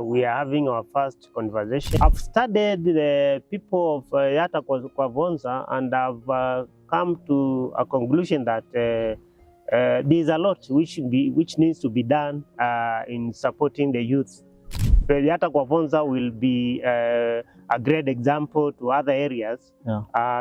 we are having our first conversation. I've studied the people of Yatta Conversations and I've come to a conclusion that there's a lot which needs to be done in supporting the youth. The Yatta Conversations will be a great example to other areas,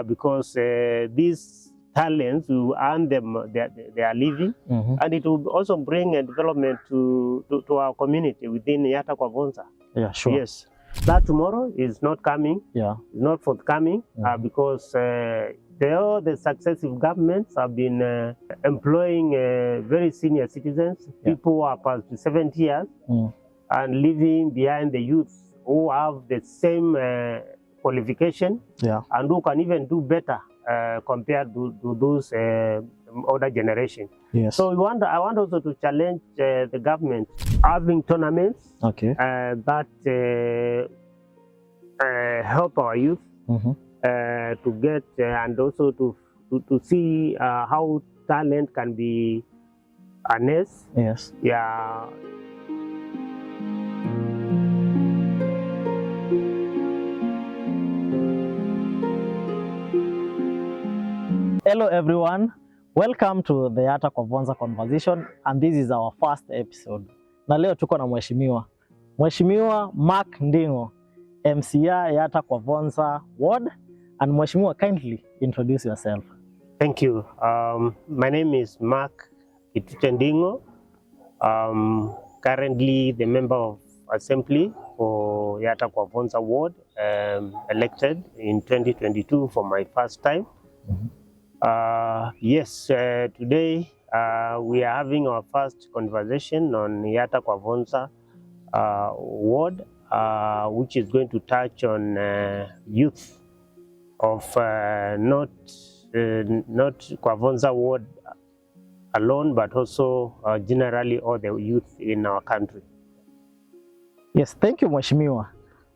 because these talents will earn them their living, and it will also bring a development to our community within Yatta Conversations. Yeah, sure. Yes, that tomorrow is not coming. Yeah, it's not forthcoming because the successive governments have been employing very senior citizens, people who are past 70 years, and leaving behind the youth who have the same qualification, and who can even do better compared to those older generation. Yes. So I want also to challenge the government having tournaments that help our youth to get and also to see how talent can be harnessed. Yes. Yeah. Hello everyone, welcome to the Yatta Conversation, and this is our first episode. Na leo tuko na Mheshimiwa Mark Nding'o, MCA Yatta Conversations Ward, and Mheshimiwa, kindly introduce yourself. Thank you. My name is Mark Nding'o. Currently the member of Assembly for Yatta Conversations Ward, elected in 2022 for my first time. Yes, today we are having our first conversation on Yatta Conversations Ward, which is going to touch on youth of not Conversations Ward alone, but also generally all the youth in our country. Yes, thank you, Mheshimiwa.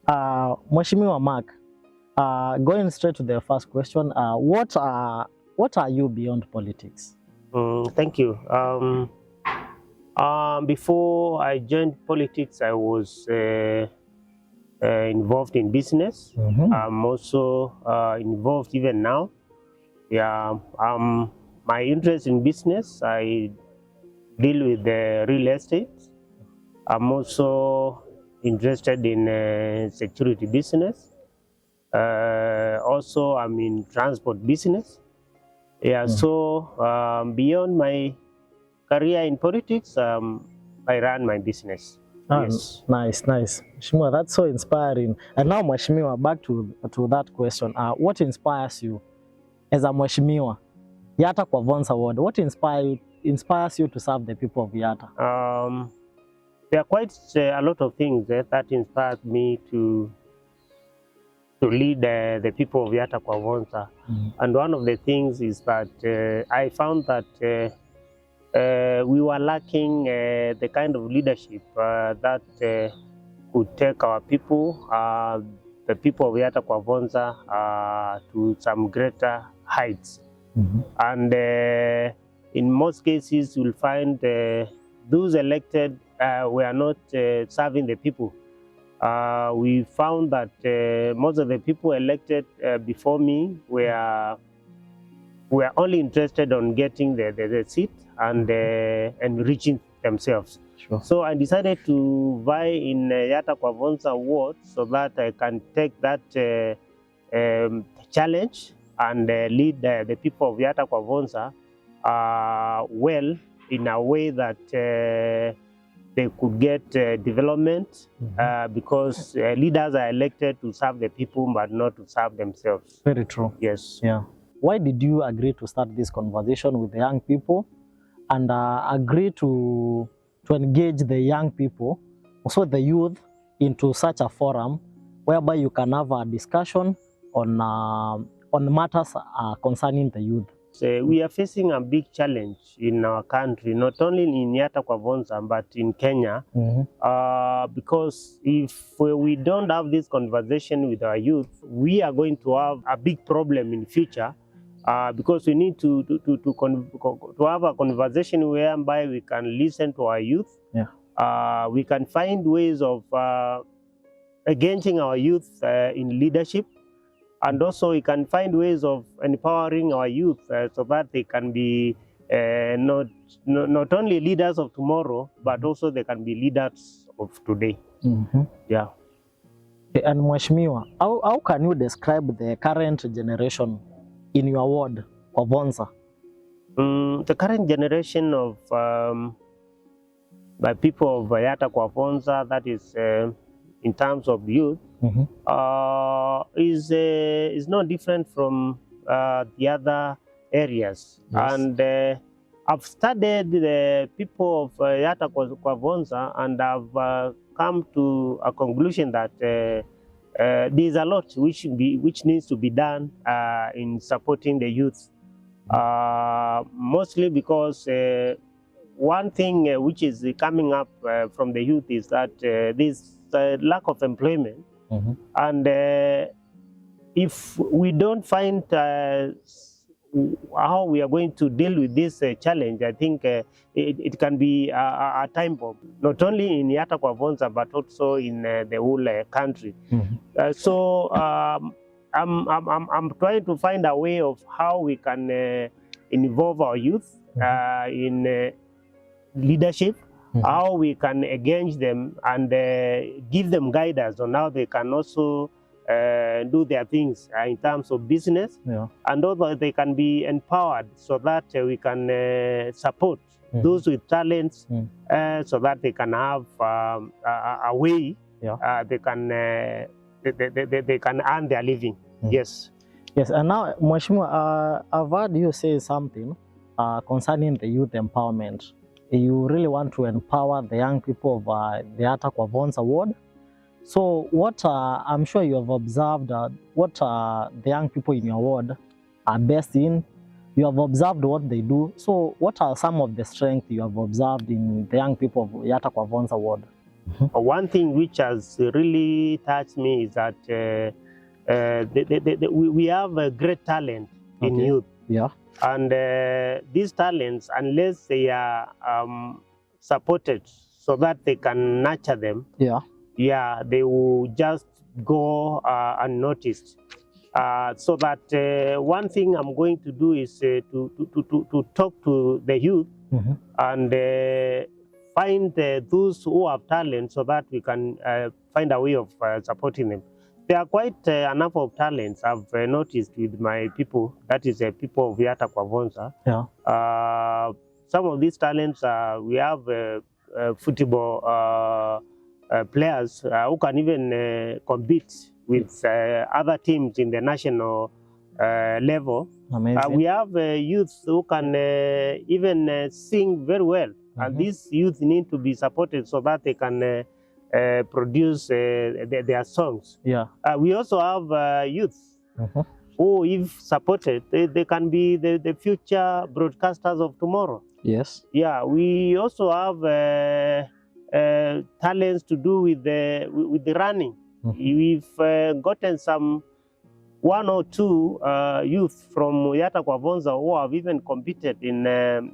Mheshimiwa Mark, going straight to the first question, what are you beyond politics? Thank you. Before I joined politics, I was involved in business. I'm also involved even now. Yeah, my interest in business, I deal with the real estate. I'm also interested in security business. Also, I'm in transport business. Yeah, so beyond my career in politics, I run my business. Yes. Nice. Mheshimiwa, that's so inspiring. And now, Mheshimiwa, back to that question. What inspires you as a Mheshimiwa, Yatta Conversations Ward? What inspires you to serve the people of Yatta? There are quite a lot of things that inspired me to lead the people of Yatta Conversations. And one of the things is that I found that we were lacking the kind of leadership that could take our people, the people of Yatta Conversations, to some greater heights. And in most cases, you'll find those elected were not serving the people. We found that most of the people elected before me were only interested on getting the seat and reaching themselves. Sure. So I decided to vie in Yatta Conversations Ward so that I can take that challenge and lead the people of Yatta Conversations well, in a way that they could get development, because leaders are elected to serve the people but not to serve themselves. Very true. Yes. Yeah. Why did you agree to start this conversation with the young people and agree to engage the young people, also the youth, into such a forum whereby you can have a discussion on matters concerning the youth? We are facing a big challenge in our country, not only in Yatta Conversations but in Kenya, because if we don't have this conversation with our youth, we are going to have a big problem in the future, because we need to have a conversation whereby we can listen to our youth, we can find ways of engaging our youth in leadership, and also we can find ways of empowering our youth so that they can be not only leaders of tomorrow, but also they can be leaders of today. Yeah. Okay, and Mheshimiwa, how can you describe the current generation in your ward, Kwavonza? The current generation of by people of Yatta Kwavonza, that is in terms of youth, is not different from the other areas. Yes. And I've studied the people of Yatta Kwavonza, and I've come to a conclusion that there's a lot which needs to be done in supporting the youth. Mostly because one thing which is coming up from the youth is that there's lack of employment. And if we don't find how we are going to deal with this challenge, I think it can be a time bomb, not only in Yatta Kwavonza, but also in the whole country. So I'm trying to find a way of how we can involve our youth in leadership, how we can engage them and give them guidance on how they can also do their things in terms of business, and also they can be empowered so that we can support those with talents, so that they can have a way they can earn their living. Yes. Yes, and now, Mheshimiwa, I've heard you say something concerning the youth empowerment. You really want to empower the young people of the Yatta Kwavonza ward. So what I'm sure you have observed what the young people in your ward are best in. You have observed what they do. So what are some of the strengths you have observed in the young people of Yatta Kwavonza ward? One thing which has really touched me is that we have a great talent in youth. Yeah. And these talents, unless they are supported so that they can nurture them, they will just go unnoticed. So that one thing I'm going to do is to talk to the youth and find those who have talent so that we can find a way of supporting them. There are quite enough of talents I've noticed with my people, that is people of Yatta Kwavonza. Some of these talents, we have football players who can even compete with other teams in the national level. We have youth who can even sing very well, and these youth need to be supported so that they can produce their songs. We also have youth who, if supported, they can be the future broadcasters of tomorrow. Yes. Yeah, we also have talents to do with the running. We've gotten some 1 or 2 youth from Yatta Kwavonza who have even competed in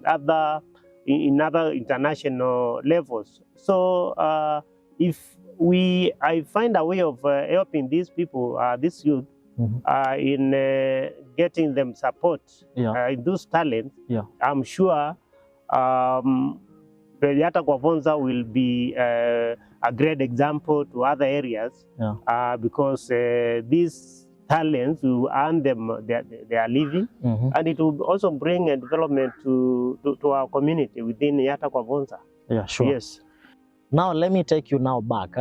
other international levels. So if I find a way of helping these people, this youth, in getting them support in those talents, I'm sure the Yatta Kwavonza will be a great example to other areas, because these talents will earn them their living, and it will also bring a development to our community within Yatta Kwavonza. Yeah, sure. Yes. Now let me take you now back.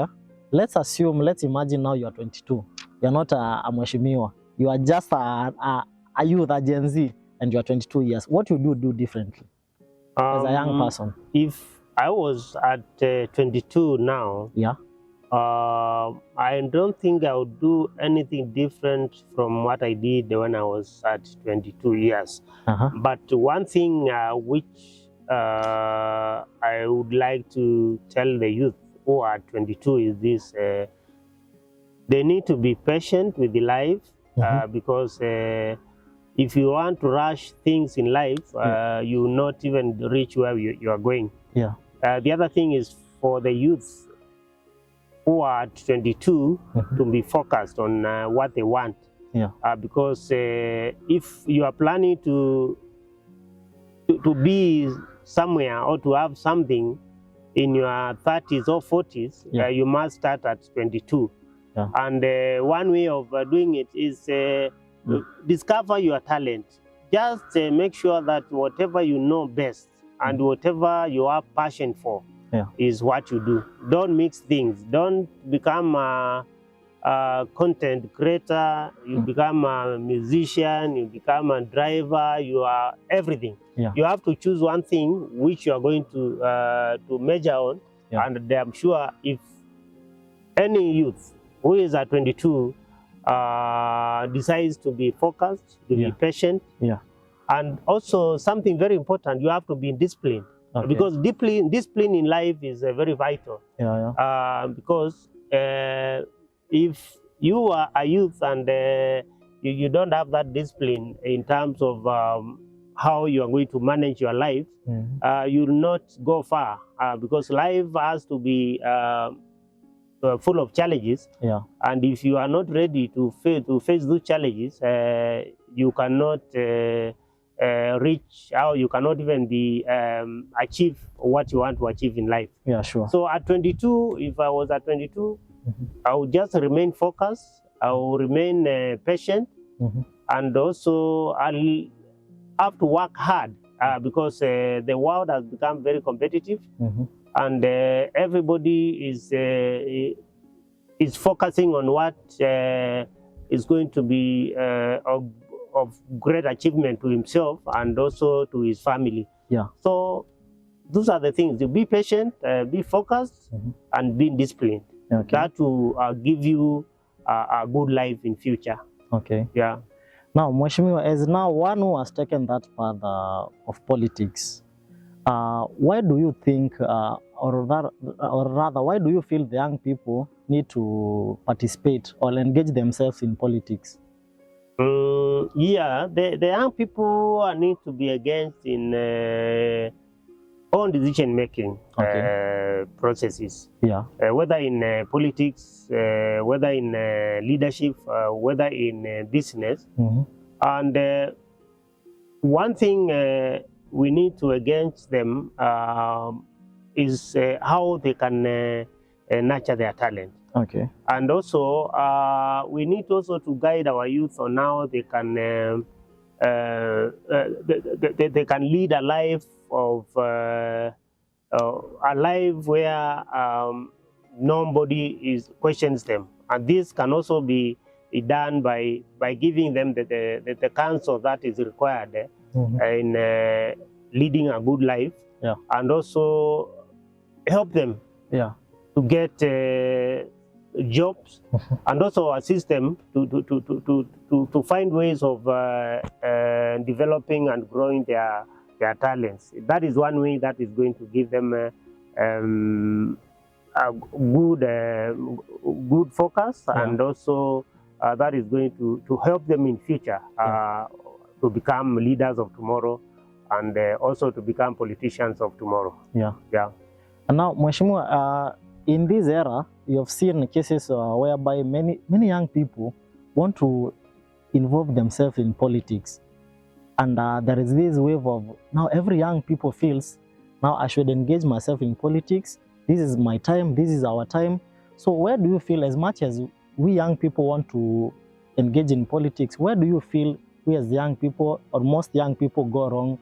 Let's imagine now you are 22. You are not a Mheshimiwa. You are just a youth, a Gen Z, and you are 22 years. What would you do differently as a young person? If I was at 22 now, I don't think I would do anything different from what I did when I was at 22 years. But one thing which I would like to tell the youth who are 22 is this: they need to be patient with the life, because if you want to rush things in life, you will not even reach where you are going. The other thing is for the youth who are at 22 to be focused on what they want. Yeah. Because if you are planning to be somewhere or to have something in your 30s or 40s, Yeah. you must start at 22. Yeah. And one way of doing it is discover your talent. Just make sure that whatever you know best and whatever you have passion for is what you do. Don't mix things. Don't become a content creator, you become a musician, you become a driver, you are everything. Yeah. You have to choose one thing which you are going to major on. Yeah. And I'm sure if any youth who is at 22 decides to be focused, to be patient, and also something very important, you have to be disciplined. Okay. Because discipline in life is very vital. Because if you are a youth and you don't have that discipline in terms of how you are going to manage your life, you will not go far, because life has to be full of challenges. And if you are not ready to face those challenges, you cannot reach, or you cannot even be achieve what you want to achieve in life. Yeah, sure. So at 22, if I was at 22, I would just remain focused, I will remain patient, and also I'll have to work hard because the world has become very competitive, and everybody is focusing on what is going to be of great achievement to himself and also to his family. Yeah. So those are the things: you be patient, be focused, and be disciplined. Okay. That will give you a good life in future. Okay. Yeah. Now, Mheshimiwa, as now one who has taken that path of politics, why do you think, or rather, why do you feel the young people need to participate or engage themselves in politics? Yeah, the young people need to be engaged in own decision making processes. Yeah. Whether in politics, whether in leadership, whether in business. And one thing we need to engage them is how they can nurture their talent. Okay. And also, we need also to guide our youth on how they can they can lead a life of a life where nobody questions them, and this can also be done by giving them the counsel that is required in leading a good life, and also help them to get jobs, and also assist them to find ways of developing and growing their talents. That is one way that is going to give them a good focus, and also that is going to help them in future to become leaders of tomorrow, and also to become politicians of tomorrow. Yeah. And now, Mheshimiwa, in this era, you have seen cases whereby many young people want to involve themselves in politics. And there is this wave of, now every young people feels, now I should engage myself in politics. This is my time, this is our time. So where do you feel, as much as we young people want to engage in politics, where do you feel we as young people, or most young people, go wrong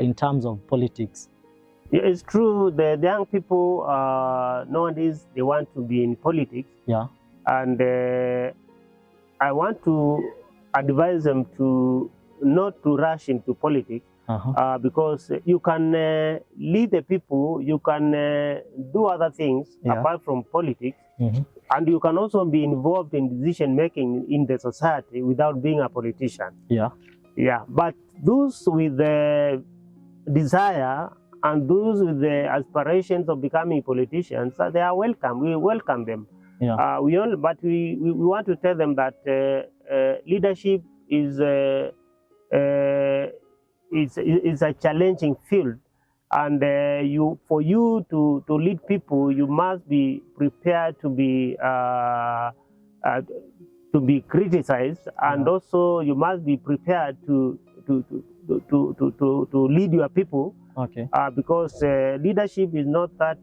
in terms of politics? Yeah, it's true. The young people nowadays, they want to be in politics. Yeah. And I want to advise them to not to rush into politics, because you can lead the people, you can do other things apart from politics, and you can also be involved in decision making in the society without being a politician. Yeah. But those with the desire and those with the aspirations of becoming politicians, they are welcome. We welcome them. But we want to tell them that leadership is a challenging field, And for you to lead people, you must be prepared to be criticized, and also you must be prepared to lead your people. Okay. Because leadership is not that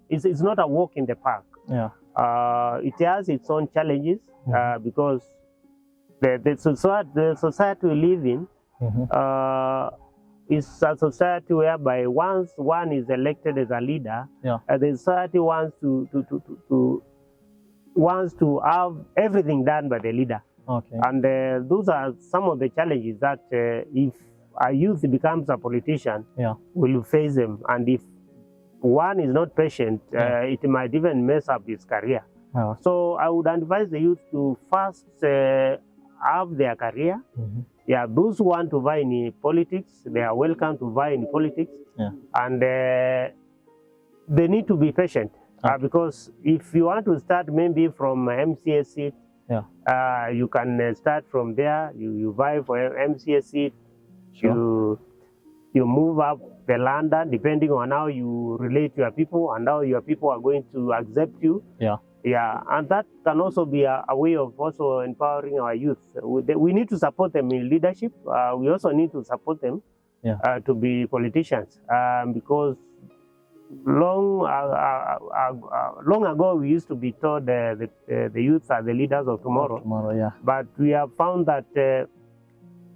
it's not a walk in the park. Yeah. It has its own challenges because the society we live in is a society whereby once one is elected as a leader, the society wants to have everything done by the leader. Okay. And those are some of the challenges that if a youth becomes a politician, will face them. And if one is not patient, it might even mess up his career. So I would advise the youth to first have their career. Those who want to vie in politics, they are welcome to vie in politics. And they need to be patient. Because if you want to start maybe from MCA seat, you can start from there. You vie for MCA seat. You move up the ladder depending on how you relate to your people and how your people are going to accept you. And that can also be a way of also empowering our youth. We need to support them in leadership. We also need to support them to be politicians, because long ago we used to be told the youth are the leaders of tomorrow. But we have found that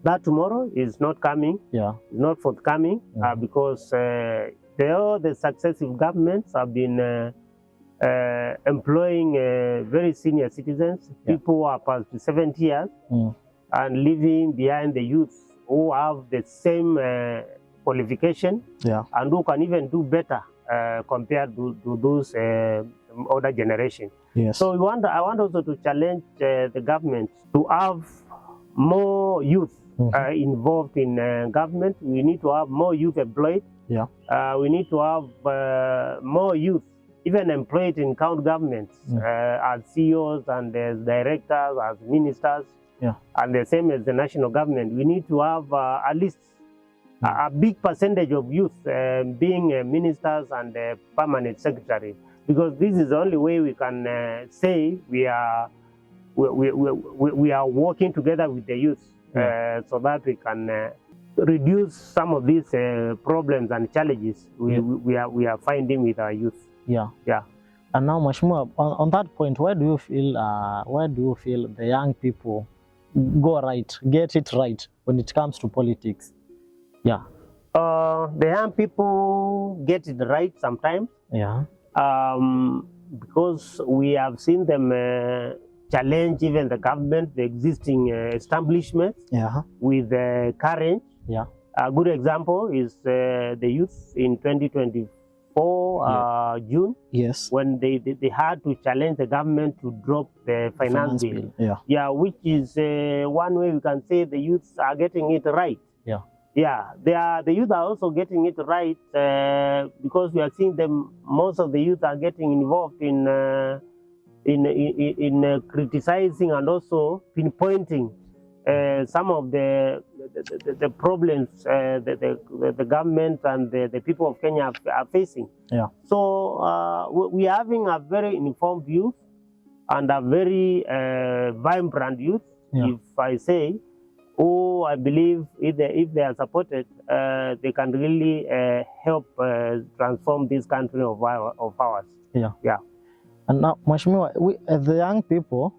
that tomorrow is not coming. It's not forthcoming because all the successive governments have been employing very senior citizens, people who are past 70 years, and leaving behind the youth who have the same qualification and who can even do better compared to those older generation. So I want also to challenge the government to have more youth involved in government. We need to have more youth employed. We need to have more youth even employed in county governments as CEOs and as directors, as ministers, and the same as the national government. We need to have at least a big percentage of youth being ministers and permanent secretary, because this is the only way we can say we are working together with the youth, so that we can reduce some of these problems and challenges we are finding with our youth. And now, Mheshimiwa, on that point, where do you feel the young people get it right when it comes to politics? The young people get it right sometimes. Because we have seen them challenge even the government, the existing establishments with courage. A good example is the youth in 2024 June, when they had to challenge the government to drop the finance bill. Which is one way we can say the youths are getting it right. The youth are also getting it right because we are seeing them. Most of the youth are getting involved in criticizing and also pinpointing some of the problems the government and the people of Kenya are facing. So we are having a very informed youth and a very vibrant youth, if I say, who I believe if they are supported, they can really help transform this country of ours. And now, Mheshimiwa, as the young people,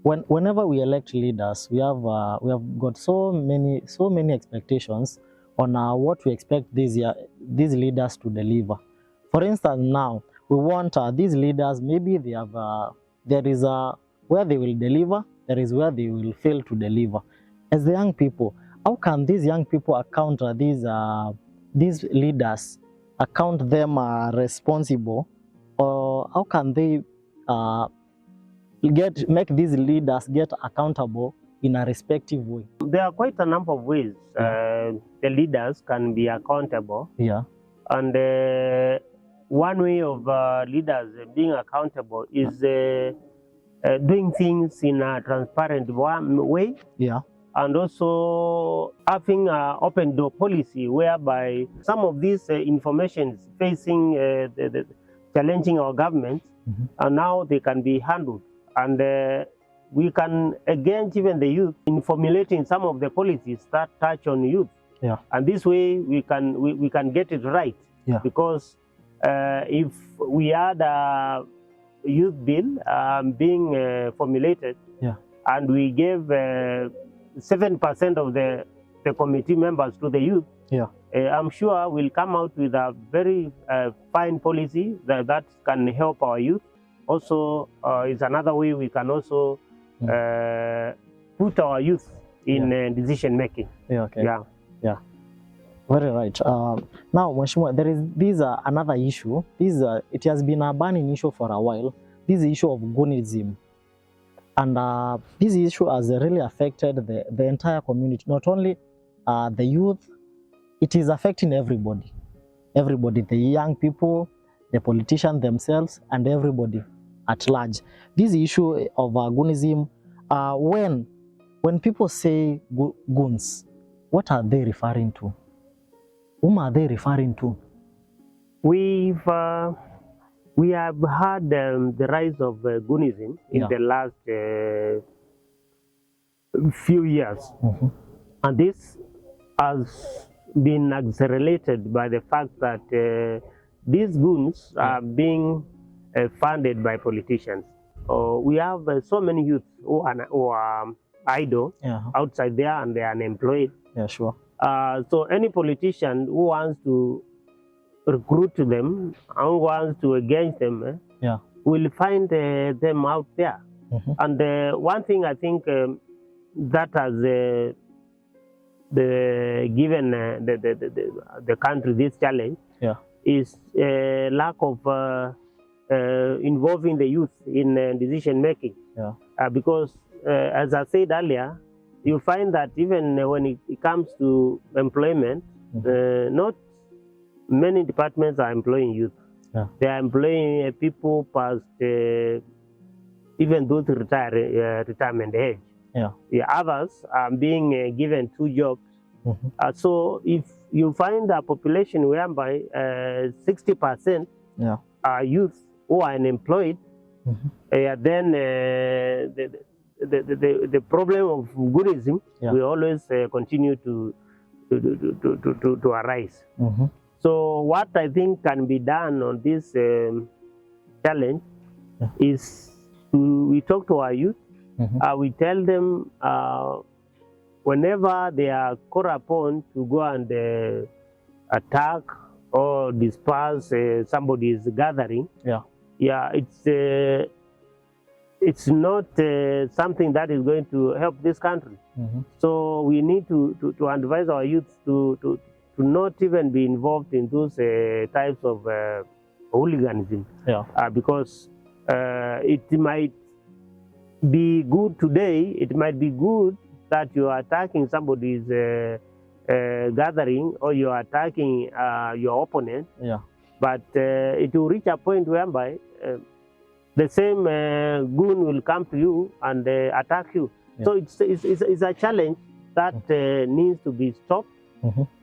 whenever we elect leaders, we have got so many expectations on what we expect these leaders to deliver. For instance, now we want these leaders. Maybe they have there is where they will deliver. There is where they will fail to deliver. As the young people, how can these young people account these leaders, account them responsible, or how can they make these leaders get accountable in a respective way? There are quite a number of ways the leaders can be accountable. And one way of leaders being accountable is doing things in a transparent way. and also having an open door policy whereby some of these informations facing challenging our government, and now they can be handled, and we can engage even the youth in formulating some of the policies that touch on youth. Yeah. And this way we can get it right. Yeah. Because if we had a youth bill being formulated, yeah, and we gave 7% of the committee members to the youth, yeah, I'm sure we'll come out with a very fine policy that can help our youth. Also, is another way we can also put our youth in decision making. Yeah, okay. Yeah. Yeah. Very right. Now, Mheshimiwa, there is this another issue. This it has been a burning issue for a while. This issue of goonism, and this issue has really affected the entire community. Not only the youth, it is affecting everybody. Everybody, the young people, the politicians themselves, and everybody at large. This issue of goonism, when people say goons, what are they referring to? Whom are they referring to? We have had the rise of goonism in the last few years, and this has been accelerated by the fact that these goons are being funded by politicians. We have so many youth who are idle outside there, and they are unemployed. Yeah, sure. So any politician who wants to recruit them and who wants to engage them will find them out there. And one thing I think that has given the country this challenge is lack of involving the youth in decision making. Because as I said earlier, you find that even when it comes to employment, not many departments are employing youth. They are employing people past even those retirement age. The others are being given 2 jobs. So if you find a population whereby 60% are youth who are unemployed, then the problem of goonism will always continue to arise. So what I think can be done on this challenge is we talk to our youth. We tell them whenever they are called upon to go and attack or disperse somebody's gathering, it's not something that is going to help this country. So we need to advise our youth to not even be involved in those types of hooliganism, because it might be good today, it might be good that you are attacking somebody's gathering, or you are attacking your opponent, but it will reach a point whereby the same goon will come to you and attack you. So it's a challenge that needs to be stopped.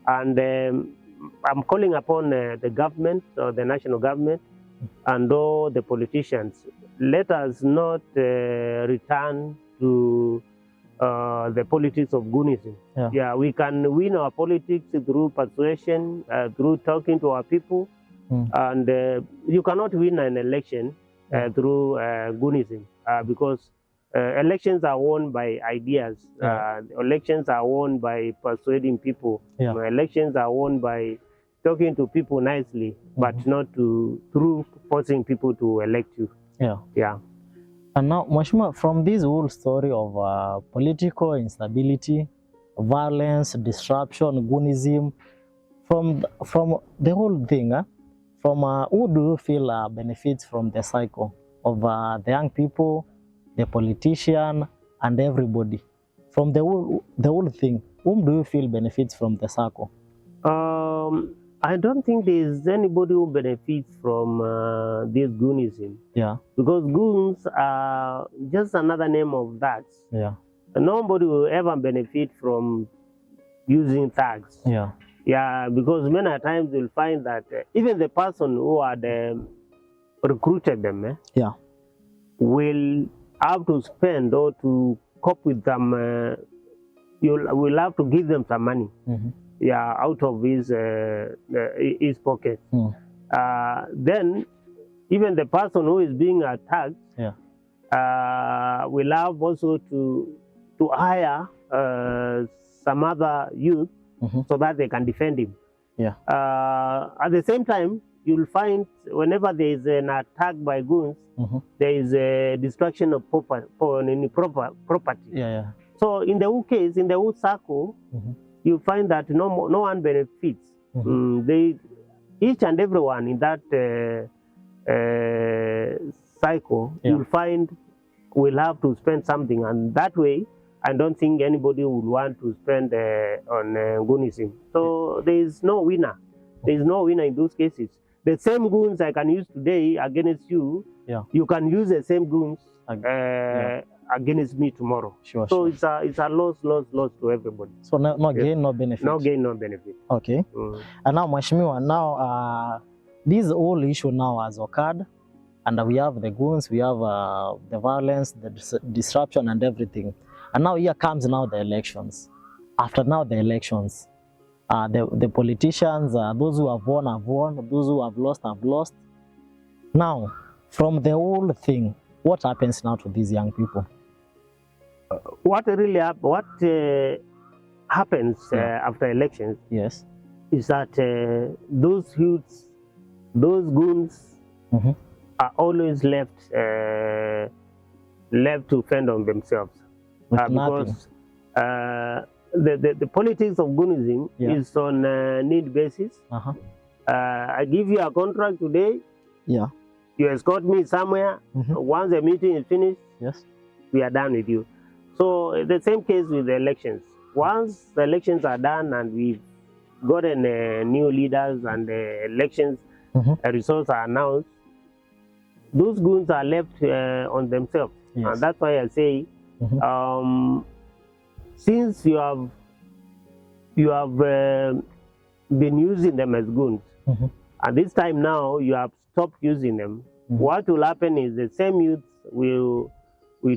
And I'm calling upon the government, or the national government, and all the politicians. Let us not return to the politics of goonism. We can win our politics through persuasion, through talking to our people, and you cannot win an election through goonism, because elections are won by ideas. Elections are won by persuading people. Elections are won by talking to people nicely, but not through forcing people to elect you. And now, Mheshimiwa, from this whole story of political instability, violence, disruption, goonism, from the whole thing, who do you feel benefits from the cycle of the young people, the politician, and everybody? From the whole thing, whom do you feel benefits from the circle? I don't think there is anybody who benefits from this goonism. Because goons are just another name of that. nobody will ever benefit from using thugs. Yeah. Yeah, because many times you'll find that even the person who had recruited them Yeah. will have to spend or to cope with them. You will have to give them some money. Yeah, out of his pocket. Then even the person who is being attacked, Yeah. will have also to hire some other youth so that they can defend him. Yeah. At the same time, you'll find whenever there is an attack by goons, there is a destruction of property. Yeah. Yeah. So in the whole case, in the whole circle, you find that no one benefits. Each and everyone in that cycle, you'll find will have to spend something, and that way, I don't think anybody would want to spend on goonism. So there is no winner. There is no winner in those cases. The same goons I can use today against you, you can use the same goons against me tomorrow. Sure. So it's a loss to everybody. So no gain, no benefit. No gain, no benefit. Okay. And now, Mheshimiwa, now this whole issue now has occurred, and we have the goons, we have the violence, the disruption, and everything. And now here comes now the elections. After now the elections, the politicians, those who have won, those who have lost. Now, from the whole thing, what happens now to these young people? What really happens after elections? Yes. Is that those youths, those goons are always left to fend on themselves. Because the politics of goonism is on a need basis. I give you a contract today. Yeah. You escort me somewhere. Once the meeting is finished, we are done with you. So the same case with the elections. Once the elections are done and we've gotten new leaders and the elections results are announced, those goons are left on themselves. And that's why I say, since you have been using them as goons, and this time now you have stopped using them, what will happen is the same youth will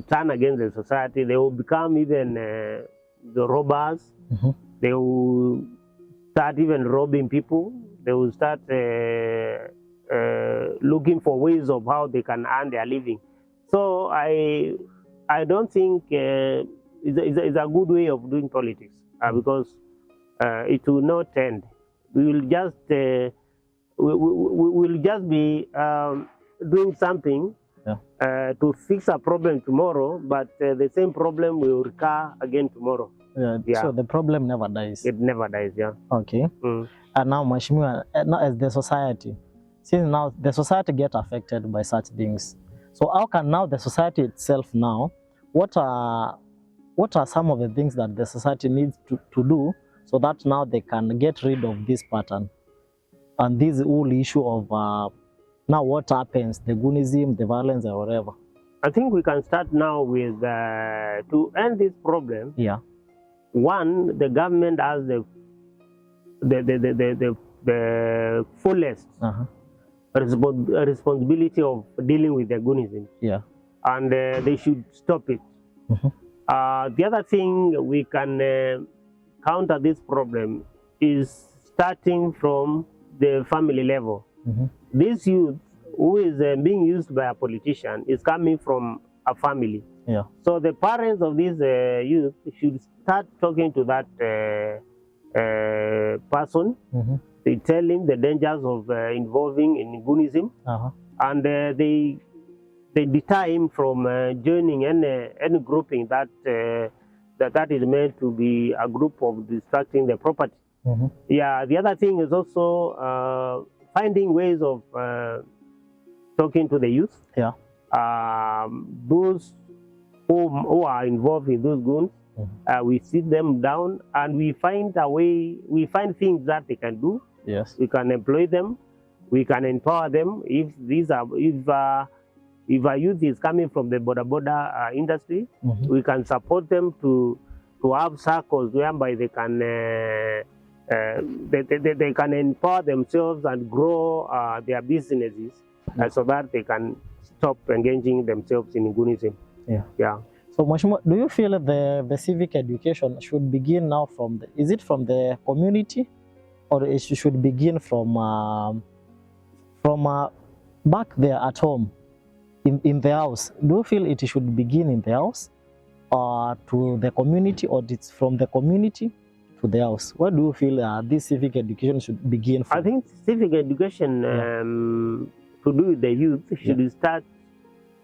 turn against the society. They will become even the robbers. They will start even robbing people. They will start looking for ways of how they can earn their living. So I don't think it's a good way of doing politics because it will not end. We will just be doing something to fix a problem tomorrow, but the same problem will recur again tomorrow. So the problem never dies. It never dies. Okay. And now, Mheshimiwa, now as the society, since now the society get affected by such things, so how can now the society itself now, what are some of the things that the society needs to do so that now they can get rid of this pattern and this whole issue of now what happens, the goonism, the violence, or whatever? I think we can start now with to end this problem. One, the government has the fullest responsibility of dealing with the goonism. And they should stop it. The other thing we can counter this problem is starting from the family level. This youth who is being used by a politician is coming from a family. So the parents of this youth should start talking to that person. They tell him the dangers of involving in goonism, and they deter him from joining any grouping that is meant to be a group of distracting the property. The other thing is also finding ways of talking to the youth. Those who are involved in those goons, we sit them down and we find a way. We find things that they can do. We can employ them. We can empower them. If if a youth is coming from the boda industry, we can support them to have circles whereby they can they can empower themselves and grow their businesses so that they can stop engaging themselves in Gunism. Yeah. So, Mheshimiwa, do you feel the civic education should begin now from is it from the community, or it should begin from back there at home, in the house? Do you feel it should begin in the house, or to the community, or it's from the community to the house? Where do you feel this civic education should begin from? I think civic education to do with the youth should start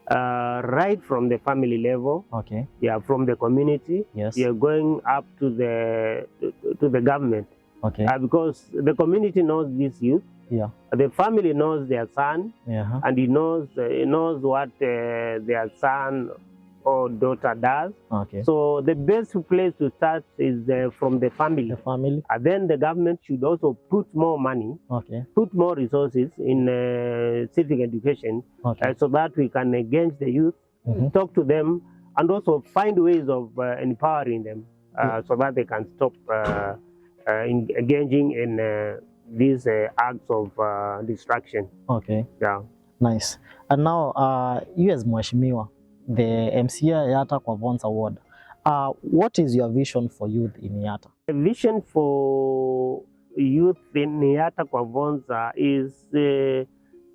right from the family level. Okay. Yeah, from the community. Yes. Yeah, going up to the government. Okay. Because the community knows this youth. Yeah. The family knows their son, and he knows what their son or daughter does. Okay. So the best place to start is from the family. The family. And then the government should also put more money, put more resources in civic education, so that we can engage the youth, talk to them, and also find ways of empowering them so that they can stop engaging in these acts of distraction. Okay. Yeah. Nice. And now, you as Mheshimiwa, the MCA Yatta Conversations Award, what is your vision for youth in Yatta? The vision for youth in Yatta Conversations is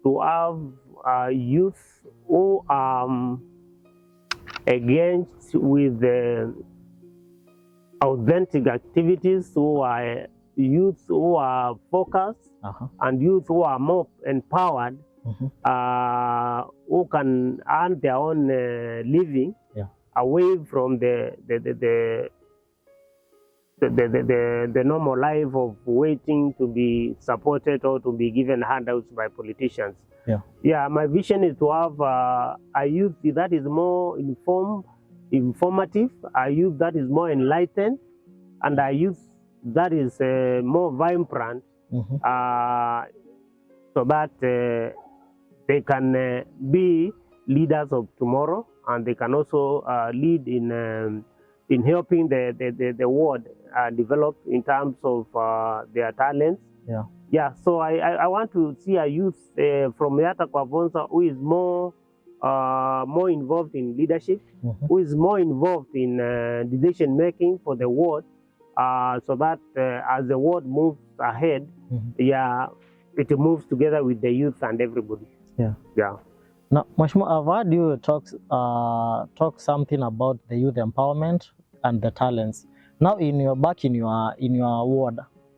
to have youth who are engaged with authentic activities, who are youth who are focused, and youth who are more empowered, who can earn their own living away from the normal life of waiting to be supported or to be given handouts by politicians. Yeah, my vision is to have a youth that is more informative, a youth that is more enlightened, and a youth that is more vibrant, so that they can be leaders of tomorrow, and they can also lead in helping the world develop in terms of their talents. Yeah. So I want to see a youth from Yatta Conversations who is more involved in leadership, who is more involved in decision making for the world, so that as the world moves ahead, it moves together with the youth and everybody. Yeah. Now, Mheshimiwa, I've heard you talk something about the youth empowerment and the talents. Now, in your ward,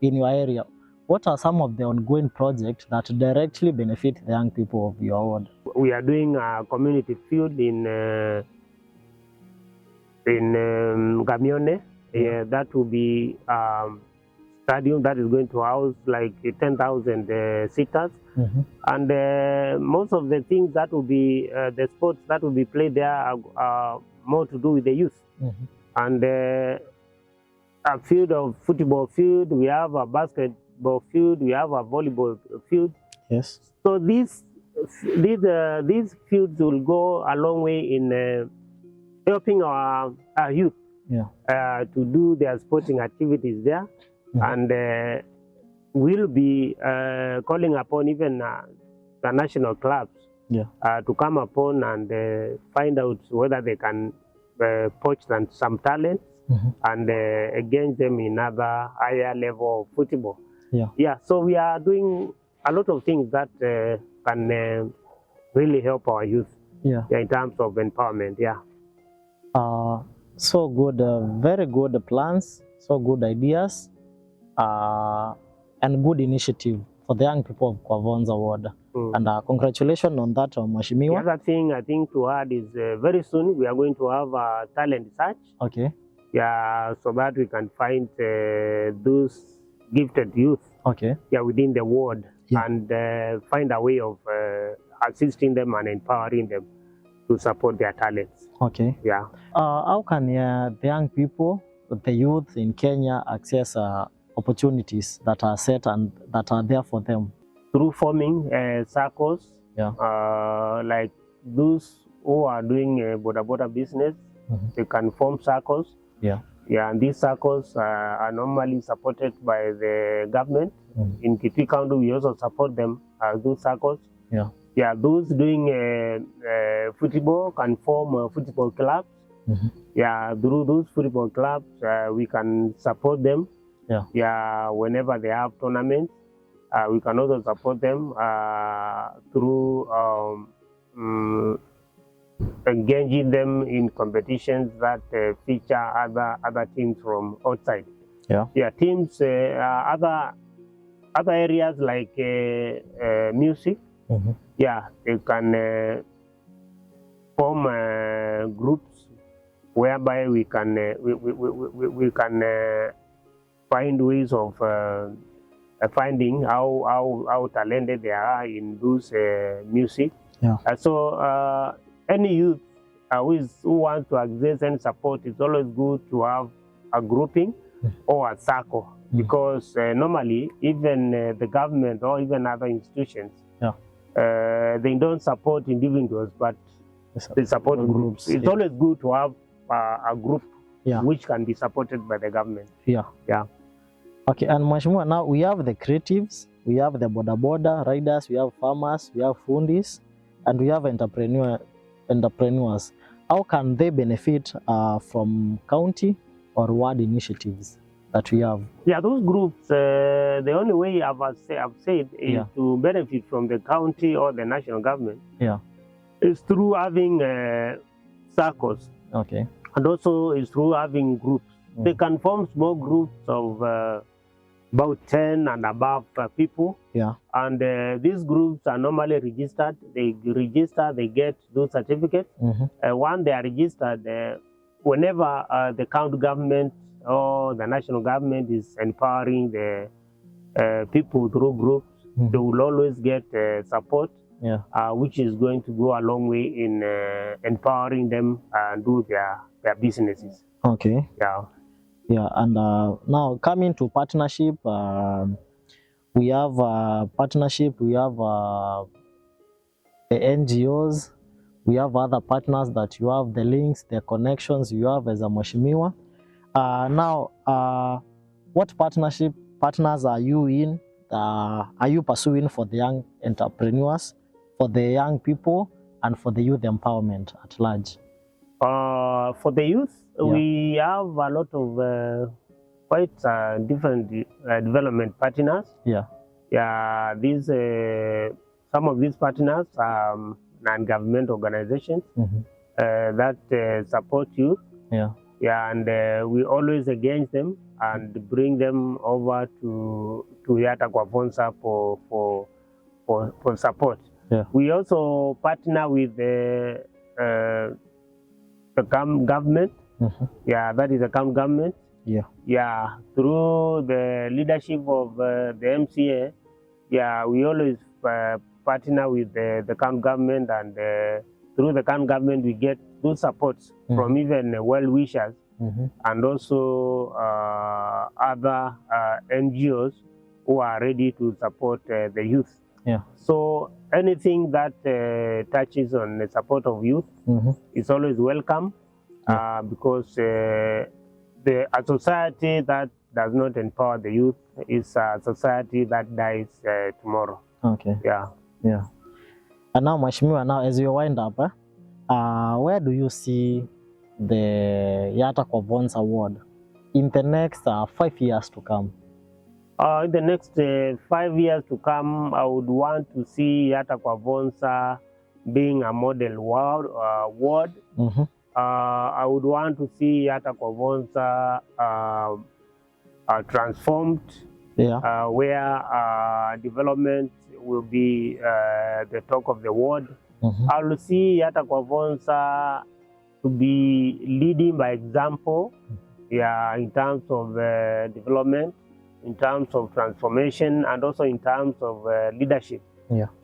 in your area, what are some of the ongoing projects that directly benefit the young people of your ward? We are doing a community field in Gamione. That will be stadium that is going to house like 10,000 seaters. And most of the things that will be, the sports that will be played there are more to do with the youth. And a field of football field, we have a basketball field, we have a volleyball field. Yes. So these fields will go a long way in helping our youth to do their sporting activities there. And we'll be calling upon even the national clubs to come upon and find out whether they can poach some talents and engage them in other higher level of football. So we are doing a lot of things that can really help our youth in terms of empowerment. So good, very good plans, so good ideas, and good initiative for the young people of Conversations Award. And congratulations on that, Mheshimiwa. The other thing I think to add is very soon we are going to have a talent search. So that we can find those gifted youth within the ward and find a way of assisting them and empowering them to support their talents. How can the young people, the youth in Kenya, access opportunities that are set and that are there for them? Through forming circles, like those who are doing border business, they can form circles. Yeah. Yeah, and these circles are normally supported by the government. In Kitui County, we also support them as those circles. Yeah. Yeah, those doing football can form football clubs. Yeah, through those football clubs, we can support them. Yeah. Yeah, whenever they have tournaments, we can also support them through engaging them in competitions that feature other teams from outside. Yeah. Yeah, teams, other areas like music. Yeah, they can form groups whereby we can find ways of finding how talented they are in those music. Yeah. So any youth who wants to access and support, it's always good to have a grouping or a circle, because normally even the government or even other institutions, they don't support individuals, but they support groups. It's always good to have a group which can be supported by the government. Yeah. Okay, and Mheshimiwa, now we have the creatives, we have the boda riders, we have farmers, we have fundis, and we have entrepreneurs. How can they benefit from county or ward initiatives that we have? Yeah, those groups, the only way I've said is to benefit from the county or the national government. Is through having circles. Okay. And also is through having groups. They can form small groups of about 10 and above people. Yeah. And these groups are normally registered. They register, they get those certificates. Once they are registered, whenever the county government or the national government is empowering the people through groups, they will always get support, which is going to go a long way in empowering them and do their businesses. Okay. Yeah, and now coming to partnership, we have partnership, we have the NGOs, we have other partners that you have the links, the connections you have as a Mheshimiwa. Now, what partners are you in? Are you pursuing for the young entrepreneurs, for the young people, and for the youth empowerment at large? For the youth, we have a lot of quite different development partners. These some of these partners are non-government organizations that support youth. And we always engage them and bring them over to Yatta Conversations for support. We also partner with the government. That is the county government. Through the leadership of the MCA. We always partner with the county government, and through the county government we get those supports from even well-wishers and also other NGOs who are ready to support the youth. So anything that touches on the support of youth is always welcome, because a society that does not empower the youth is a society that dies tomorrow. Okay. And now, Mheshimiwa, now as you wind up, where do you see the Yatta Conversations Award in the next 5 years to come? In the next 5 years to come, I would want to see Yatta Conversations being a model ward. I would want to see Yatta Conversations transformed, where development will be the talk of the ward. I will see Yatta Conversations to be leading by example, in terms of development, in terms of transformation, and also in terms of leadership.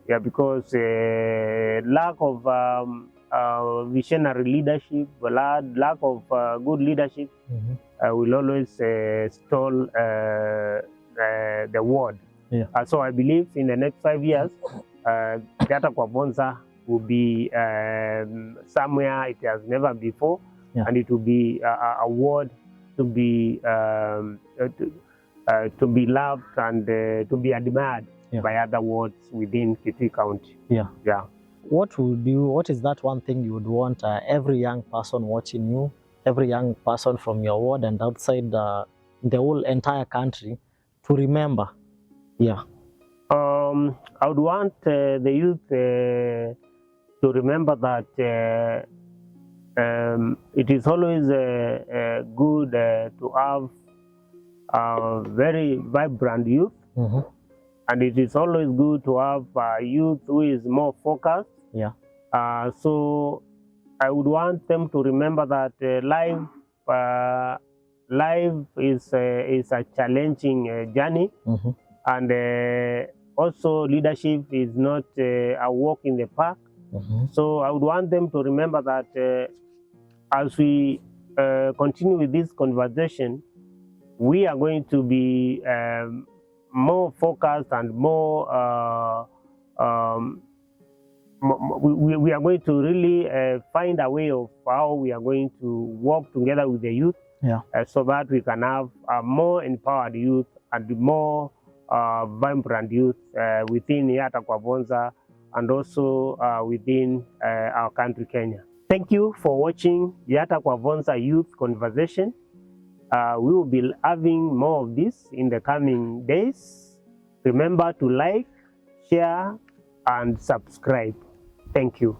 Because lack of visionary leadership, lack of good leadership will always stall the ward. So I believe in the next 5 years, Yatta Conversations will be somewhere it has never before, and it will be a ward to be loved and to be admired by other wards within Kitui County. What is that one thing you would want every young person watching you, every young person from your ward and outside the whole entire country to remember? I would want the youth to remember that it is always good to have a very vibrant youth, and it is always good to have a youth who is more focused. So I would want them to remember that life is a challenging journey, and also leadership is not a walk in the park. So I would want them to remember that as we continue with this conversation, we are going to be more focused and more we are going to really find a way of how we are going to work together with the youth, so that we can have a more empowered youth and more vibrant youth within Yatta Conversations and also within our country, Kenya. Thank you for watching Yatta Conversations Youth Conversation. We will be having more of this in the coming days. Remember to like, share, and subscribe. Thank you.